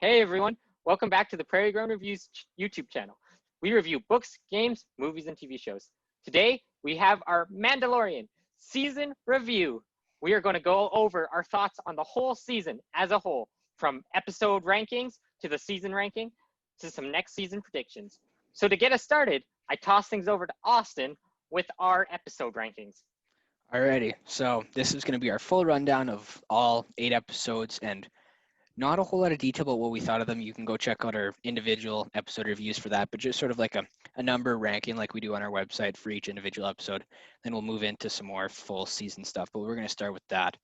Hey everyone, welcome back to the Prairie Ground Reviews YouTube channel. We review books, games, movies, and TV shows. Today, we have our Mandalorian season review. We are going to go over our thoughts on the whole season as a whole, from episode rankings to the season ranking to some next season predictions. So to get us started, I toss things over to Austin with our episode rankings. Alrighty, so this is going to be our full rundown of all 8 episodes and not a whole lot of detail about what we thought of them. You can go check out our individual episode reviews for that, but just sort of like a number ranking like we do on our website for each individual episode. Then we'll move into some more full season stuff, but we're going to start with that.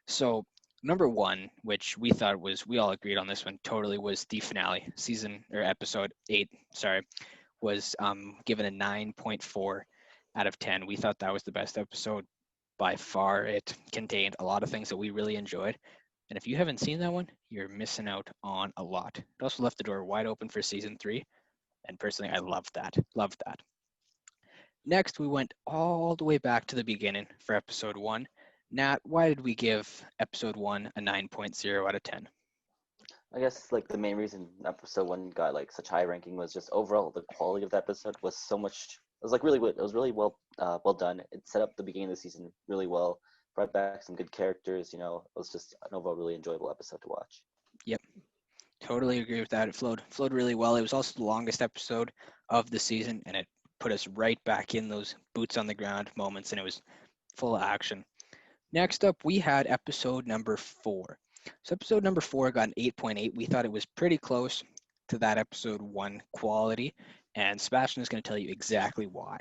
So number 1, which we thought we all agreed on this one totally, was the finale, episode 8, was given a 9.4 out of 10. We thought that was the best episode by far. It contained a lot of things that we really enjoyed. And if you haven't seen that one, you're missing out on a lot. It also left the door wide open for season 3. And personally, I loved that. Loved that. Next, we went all the way back to the beginning for episode 1. Nat, why did we give episode 1 a 9.0 out of 10? I guess like the main reason episode 1 got like such high ranking was just overall the quality of the episode was so much. It was like really good. It was really well done. It set up the beginning of the season really well. Brought back some good characters. It was just an overall really enjoyable episode to watch. Yep, totally agree with that. It flowed really well. It was also the longest episode of the season, and it put us right back in those boots on the ground moments, and it was full of action. Next up, we had episode number 4. So episode number 4 got an 8.8. We thought it was pretty close to that episode 1 quality, and Sebastian is going to tell you exactly why.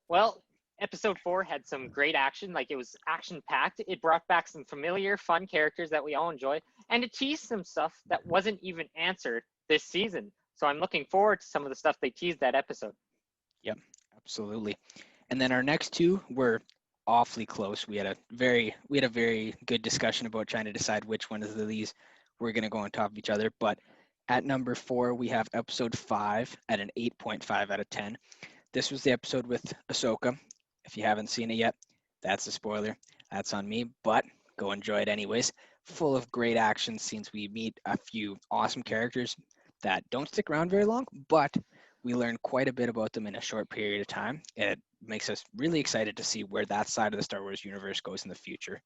Well, episode 4 had some great action, like it was action-packed. It brought back some familiar, fun characters that we all enjoy, and it teased some stuff that wasn't even answered this season. So I'm looking forward to some of the stuff they teased that episode. Yep, absolutely. And then our next 2 were awfully close. We had a very good discussion about trying to decide which one of these were going to go on top of each other. But at number 4, we have episode 5 at an 8.5 out of 10. This was the episode with Ahsoka. If you haven't seen it yet, that's a spoiler. That's on me, but go enjoy it anyways. Full of great action scenes. We meet a few awesome characters that don't stick around very long, but we learn quite a bit about them in a short period of time. It makes us really excited to see where that side of the Star Wars universe goes in the future.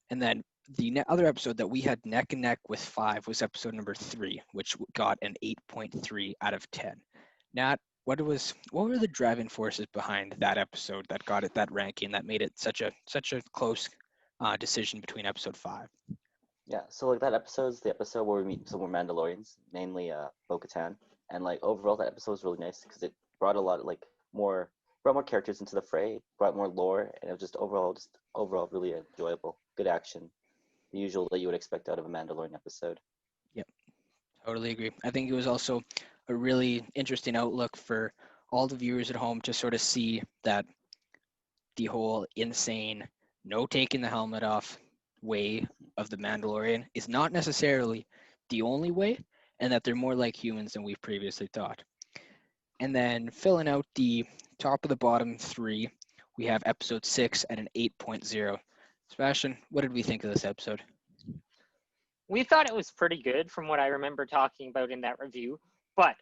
And then the other episode that we had neck and neck with 5 was episode number 3, which got an 8.3 out of 10. Nat, what were the driving forces behind that episode that got it that ranking, that made it such a close decision between episode 5? Yeah, so like that episode's the episode where we meet some more Mandalorians, mainly Bo-Katan, and like overall that episode was really nice because it brought a lot of brought more characters into the fray, brought more lore, and it was just overall really enjoyable. Good action, the usual that you would expect out of a Mandalorian episode. Yep, totally agree. I think it was also a really interesting outlook for all the viewers at home to sort of see that the whole insane, no taking the helmet off way of the Mandalorian is not necessarily the only way, and that they're more like humans than we've previously thought. And then filling out the top of the bottom 3, we have episode 6 at an 8.0. Sebastian, what did we think of this episode? We thought it was pretty good from what I remember talking about in that review, but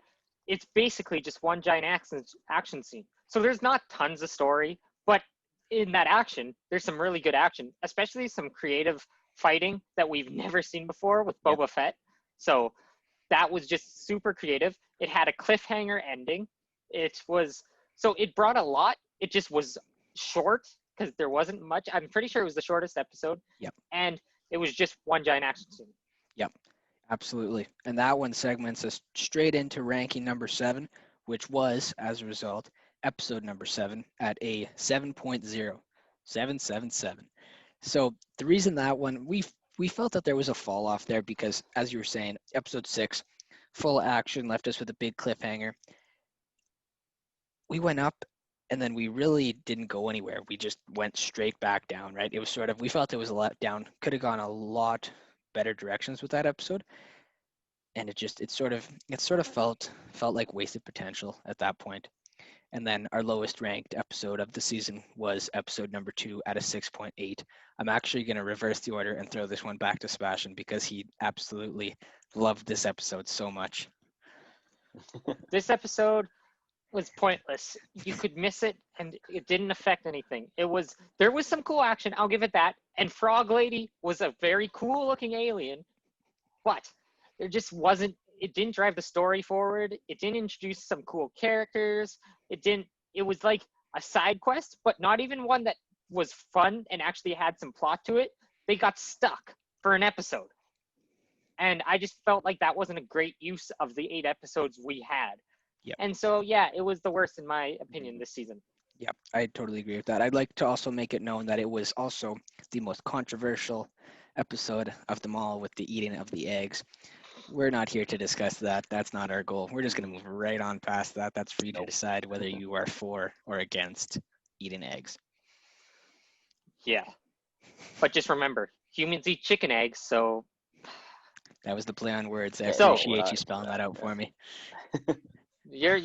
it's basically just one giant action scene. So there's not tons of story, but in that action, there's some really good action, especially some creative fighting that we've never seen before with Boba Fett. So that was just super creative. It had a cliffhanger ending. It brought a lot. It just was short because there wasn't much. I'm pretty sure it was the shortest episode. Yep. And it was just one giant action scene. Yep, absolutely. And that one segments us straight into ranking number 7, which was, as a result, episode number 7 at a 7.0, 777. So the reason that one, we felt that there was a fall off there because, as you were saying, episode 6, full action, left us with a big cliffhanger. We went up, and then we really didn't go anywhere. We just went straight back down, right? It was we felt it was a letdown. Could have gone a lot better directions with that episode. And it sort of felt like wasted potential at that point. And then our lowest ranked episode of the season was episode number 2 at a 6.8. I'm actually going to reverse the order and throw this one back to Sebastian because he absolutely loved this episode so much. This episode was pointless. You could miss it and it didn't affect anything. There was some cool action, I'll give it that. And Frog Lady was a very cool looking alien, but it didn't drive the story forward. It didn't introduce some cool characters. It was like a side quest, but not even one that was fun and actually had some plot to it. They got stuck for an episode. And I just felt like that wasn't a great use of the 8 episodes we had. Yep. And so, yeah, it was the worst in my opinion this season. Yep, I totally agree with that. I'd like to also make it known that it was also the most controversial episode of them all with the eating of the eggs. We're not here to discuss that. That's not our goal. We're just going to move right on past that. That's for you to decide whether you are for or against eating eggs. Yeah. But just remember, humans eat chicken eggs, so... That was the play on words. I So- appreciate you spelling that out for me. You're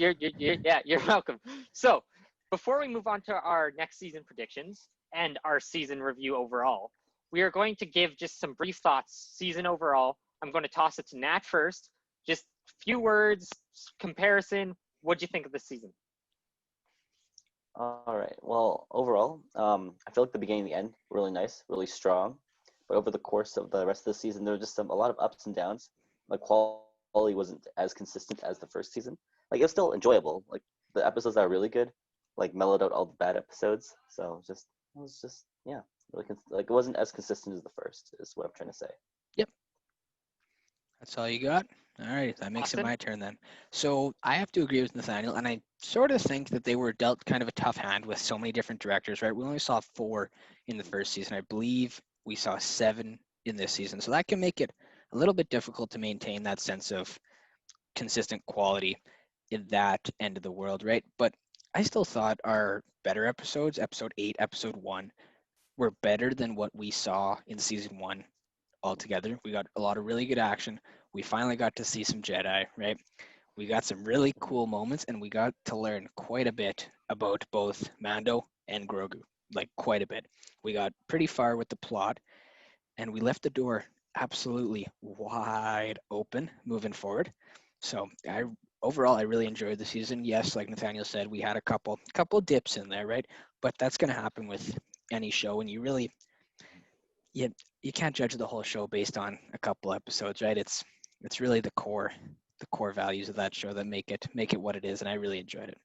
welcome. So, before we move on to our next season predictions and our season review overall, we are going to give just some brief thoughts, season overall. I'm going to toss it to Nat first. Just few words, comparison. What'd you think of the season? All right. Well, overall, I feel like the beginning and the end were really nice, really strong. But over the course of the rest of the season, there were just a lot of ups and downs. Like quality wasn't as consistent as the first season. Like it was still enjoyable. Like the episodes that are really good, like mellowed out all the bad episodes. So it was just yeah, really like it wasn't as consistent as the first. Is what I'm trying to say. That's all you got? All right, that makes Austin? it my turn then. So I have to agree with Nathaniel, and I sort of think that they were dealt kind of a tough hand with so many different directors, right? We only saw 4 in the first season. I believe we saw 7 in this season. So that can make it a little bit difficult to maintain that sense of consistent quality in that end of the world, right? But I still thought our better episodes, episode 8, episode 1, were better than what we saw in season 1 altogether. We got a lot of really good action. We finally got to see some Jedi, right? We got some really cool moments, and we got to learn quite a bit about both Mando and Grogu, like quite a bit. We got pretty far with the plot, and we left the door absolutely wide open moving forward. So overall, I really enjoyed the season. Yes, like Nathaniel said, we had a couple dips in there, right? But that's going to happen with any show, and you can't judge the whole show based on a couple episodes, right? It's really the core values of that show that make it what it is, and I really enjoyed it.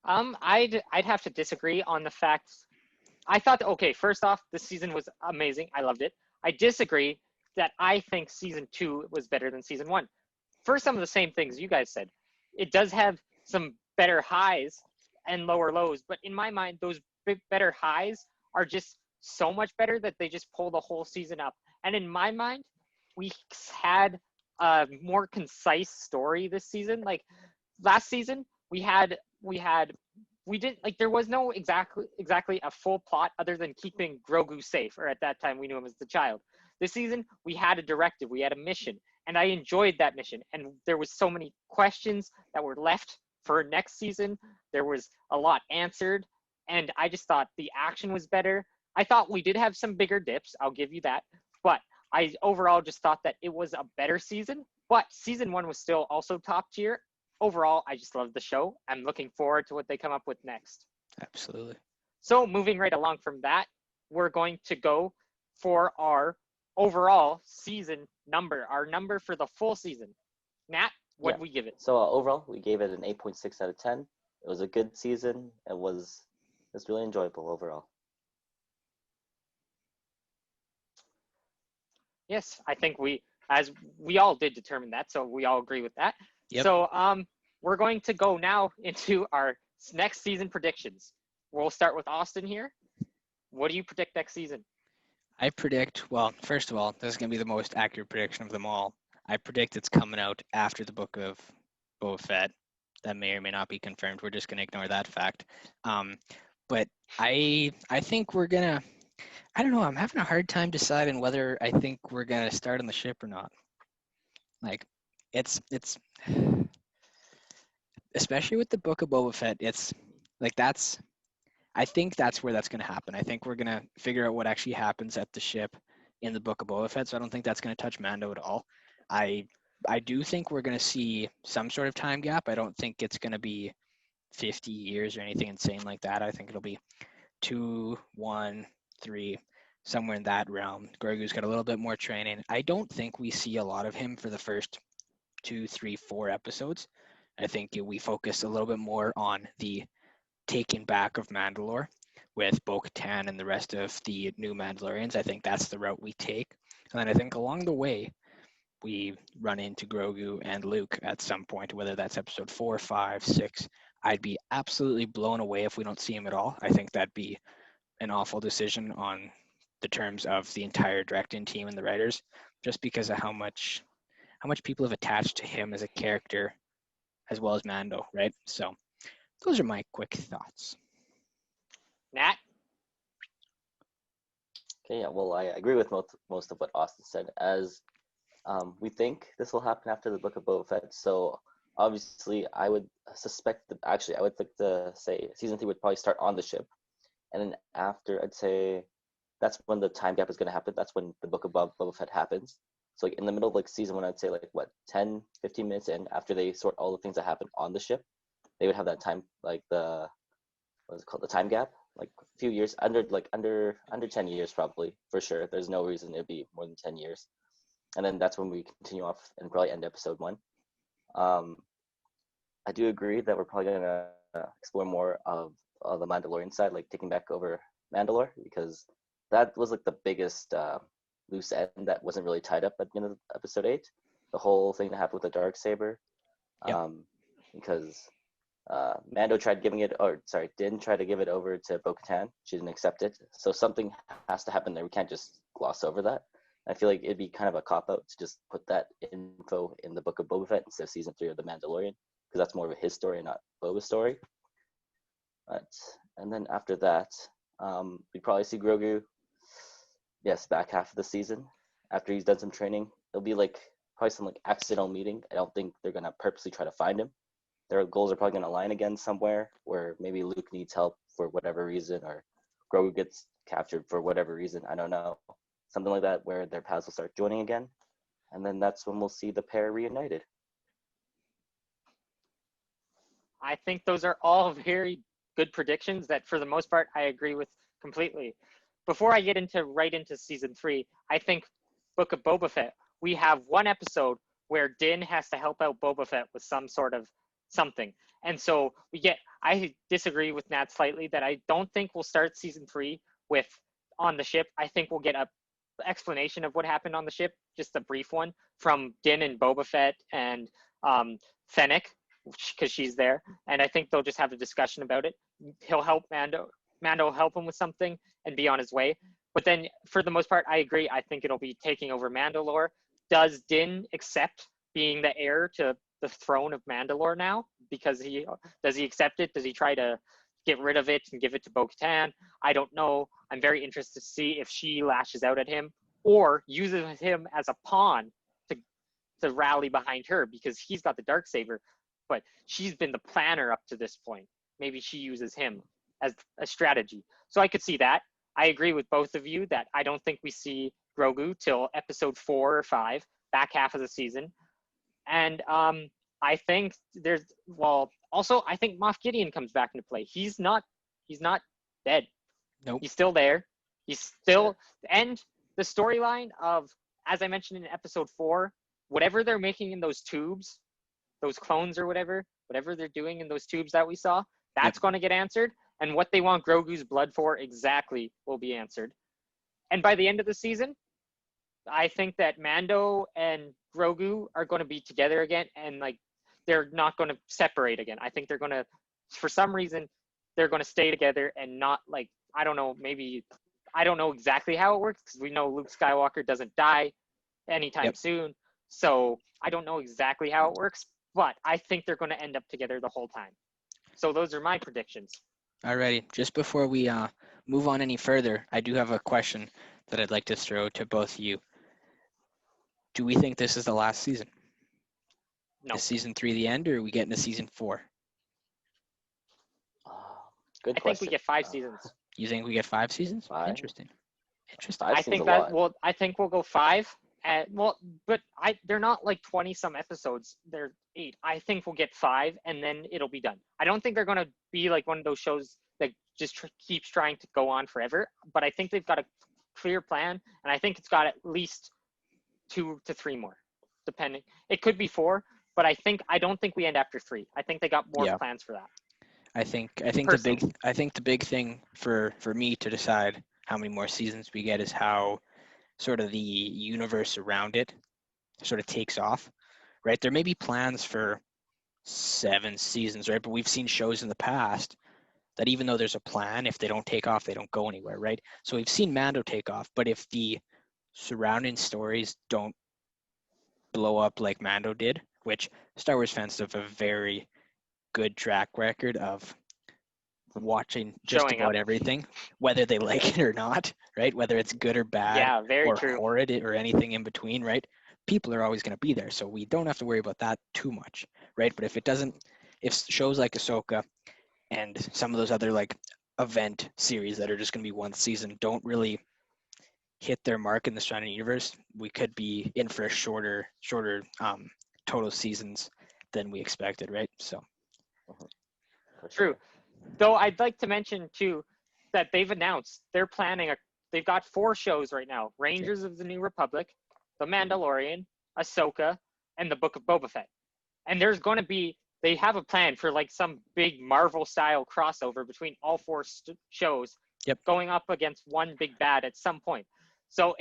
I'd have to disagree on the fact. I thought, okay, first off, this season was amazing. I loved it. I disagree that I think season 2 was better than season 1. For some of the same things you guys said. It does have some better highs and lower lows, but in my mind, those better highs are just so much better that they just pull the whole season up. And in my mind, we had a more concise story this season. Like last season, there was no exactly a full plot other than keeping Grogu safe, or at that time we knew him as the child. This season, we had a directive, we had a mission, and I enjoyed that mission. And there was so many questions that were left for next season. There was a lot answered, and I just thought the action was better. I thought we did have some bigger dips, I'll give you that, but I overall just thought that it was a better season, but season 1 was still also top tier. Overall, I just love the show. I'm looking forward to what they come up with next. Absolutely. So moving right along from that, we're going to go for our overall season number, our number for the full season. Nat, what did we give it? So overall, we gave it an 8.6 out of 10. It was a good season. It was really enjoyable overall. Yes, I think we all did determine that, so we all agree with that. Yep. So we're going to go now into our next season predictions. We'll start with Austin here. What do you predict next season? I predict, well, first of all, this is going to be the most accurate prediction of them all. I predict it's coming out after the Book of Boba Fett. That may or may not be confirmed. We're just going to ignore that fact. But I think we're going to, I don't know, I'm having a hard time deciding whether I think we're going to start on the ship or not. Like, it's especially with the Book of Boba Fett, it's like I think that's where that's going to happen. I think we're going to figure out what actually happens at the ship in the Book of Boba Fett. So I don't think that's going to touch Mando at all. I do think we're going to see some sort of time gap. I don't think it's going to be 50 years or anything insane like that. I think it'll be 2, 1, 3, somewhere in that realm. Grogu's got a little bit more training. I don't think we see a lot of him for the first 2, 3, 4 episodes. I think we focus a little bit more on the taking back of Mandalore with Bo-Katan and the rest of the new Mandalorians. I think that's the route we take. And then I think along the way, we run into Grogu and Luke at some point, whether that's episode 4, 5, 6. I'd be absolutely blown away if we don't see him at all. I think that'd be an awful decision on the terms of the entire directing team and the writers, just because of how much people have attached to him as a character as well as Mando, right? So those are my quick thoughts. Nat? Okay, yeah, well, I agree with most of what Austin said. As we think this will happen after the Book of Boba Fett, so obviously I would suspect that, actually, I would like to say season 3 would probably start on the ship. And then after, I'd say that's when the time gap is going to happen. That's when the Book of Boba Fett happens. So like in the middle of like season 1, I'd say like what, 10, 15 minutes in, after they sort all the things that happen on the ship, they would have that time, like what is it called, the time gap, like a few years, under 10 years probably, for sure. There's no reason it'd be more than 10 years. And then that's when we continue off and probably end episode 1. I do agree that we're probably going to explore more of the Mandalorian side, like taking back over Mandalore, because that was like the biggest loose end that wasn't really tied up at the end of episode 8. The whole thing that happened with the Darksaber, Yep. because Mando didn't try to give it over to Bo-Katan. She didn't accept it. So something has to happen there. We can't just gloss over that. I feel like it'd be kind of a cop-out to just put that info in the Book of Boba Fett instead of season 3 of The Mandalorian, because that's more of his story and not Boba's story. And then after that, we'd probably see Grogu, yes, back half of the season. After he's done some training, it'll be like probably some like accidental meeting. I don't think they're going to purposely try to find him. Their goals are probably going to align again somewhere, where maybe Luke needs help for whatever reason, or Grogu gets captured for whatever reason. I don't know. Something like that, where their paths will start joining again. And then that's when we'll see the pair reunited. I think those are all very good predictions that, for the most part, I agree with completely. Before I get right into season 3, I think Book of Boba Fett, we have one episode where Din has to help out Boba Fett with some sort of something. And so I disagree with Nat slightly that I don't think we'll start season 3 with on the ship. I think we'll get a explanation of what happened on the ship, just a brief one from Din and Boba Fett and Fennec, because she's there, and I think they'll just have a discussion about it. He'll help Mando will help him with something and be on his way. But then, for the most part, I agree. I think it'll be taking over Mandalore. Does Din accept being the heir to the throne of Mandalore now? Because does he accept it? Does he try to get rid of it and give it to Bo-Katan? I don't know. I'm very interested to see if she lashes out at him or uses him as a pawn to rally behind her, because he's got the Darksaber, but she's been the planner up to this point. Maybe she uses him as a strategy. So I could see that. I agree with both of you that I don't think we see Grogu till episode 4 or 5, back half of the season. And I think also I think Moff Gideon comes back into play. He's not dead. Nope. He's still there. He's still, and the storyline of, as I mentioned in episode 4, whatever they're making in those tubes, those clones or whatever they're doing in those tubes that we saw, that's going to get answered. And what they want Grogu's blood for exactly will be answered. And by the end of the season, I think that Mando and Grogu are going to be together again, and like they're not going to separate again. I think they're going to, for some reason, they're going to stay together and not like, I don't know, maybe, I don't know exactly how it works, because we know Luke Skywalker doesn't die anytime soon. So I don't know exactly how it works, but I think they're going to end up together the whole time. So those are my predictions. Alrighty, just before we move on any further, I do have a question that I'd like to throw to both of you. Do we think this is the last season? No. Is season 3 the end, or are we getting to season 4? Good I question. think we get 5 seasons. You think we get 5 seasons? 5? Interesting. 5 I seems think a lot. that I think we'll go 5. But they're not like 20 some episodes. They're 8. I think we'll get 5 and then it'll be done. I don't think they're gonna be like one of those shows that just keeps trying to go on forever. But I think they've got a clear plan, and I think it's got at least 2 to 3 more, depending. It could be 4, but I don't think we end after 3. I think they got more Yeah. plans for that. I think Personally. the big thing for me to decide how many more seasons we get is how sort of the universe around it sort of takes off, right? There may be plans for 7 seasons, right? But we've seen shows in the past that even though there's a plan, if they don't take off, they don't go anywhere, right? So we've seen Mando take off, but if the surrounding stories don't blow up like Mando did, which Star Wars fans have a very good track record of watching just Showing about up. everything, whether they like it or not, right? Whether it's good or bad, Yeah, very or true. horrid or anything in between, right? People are always going to be there, so we don't have to worry about that too much, right? But if shows like Ahsoka and some of those other like event series that are just going to be one season don't really hit their mark in the surrounding universe, we could be in for a shorter total seasons than we expected, right? So For True. sure. Though I'd like to mention too that they've announced they've got 4 shows right now: Rangers of the New Republic, The Mandalorian, Ahsoka, and the Book of Boba Fett. And they have a plan for like some big Marvel style crossover between all 4 shows, Yep. going up against one big bad at some point. So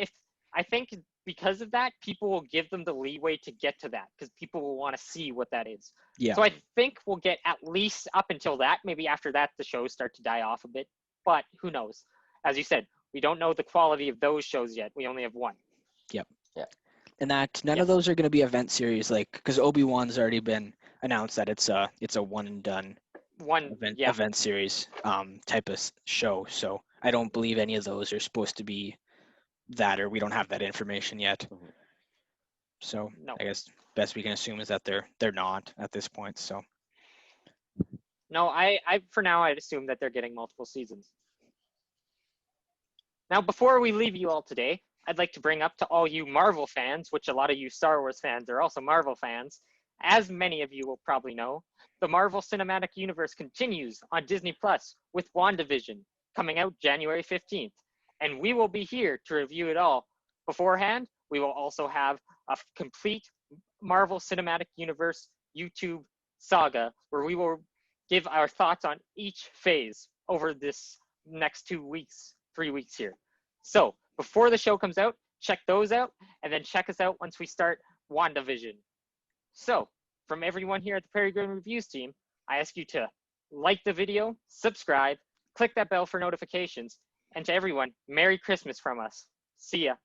I think because of that, people will give them the leeway to get to that because people will want to see what that is. yeah, So I think we'll get at least up until that. Maybe after that, the shows start to die off a bit. But who knows? As you said, we don't know the quality of those shows yet. We only have 1. and that none of those are going to be event series, like because Obi-Wan's already been announced that it's a one and done event series type of show. So I don't believe any of those are supposed to be that, or we don't have that information yet. Mhm. So No. I guess best we can assume is that they're not at this point. So No, I for now I'd assume that they're getting multiple seasons. Now, before we leave you all today, I'd like to bring up to all you Marvel fans, which a lot of you Star Wars fans are also Marvel fans, as many of you will probably know, the Marvel Cinematic Universe continues on Disney Plus with WandaVision coming out January 15th. And we will be here to review it all. Beforehand, we will also have a complete Marvel Cinematic Universe YouTube saga where we will give our thoughts on each phase over this next 2 weeks, 3 weeks here. So before the show comes out, check those out, and then check us out once we start WandaVision. So from everyone here at the Perry Green Reviews team, I ask you to like the video, subscribe, click that bell for notifications, and to everyone, Merry Christmas from us. See ya.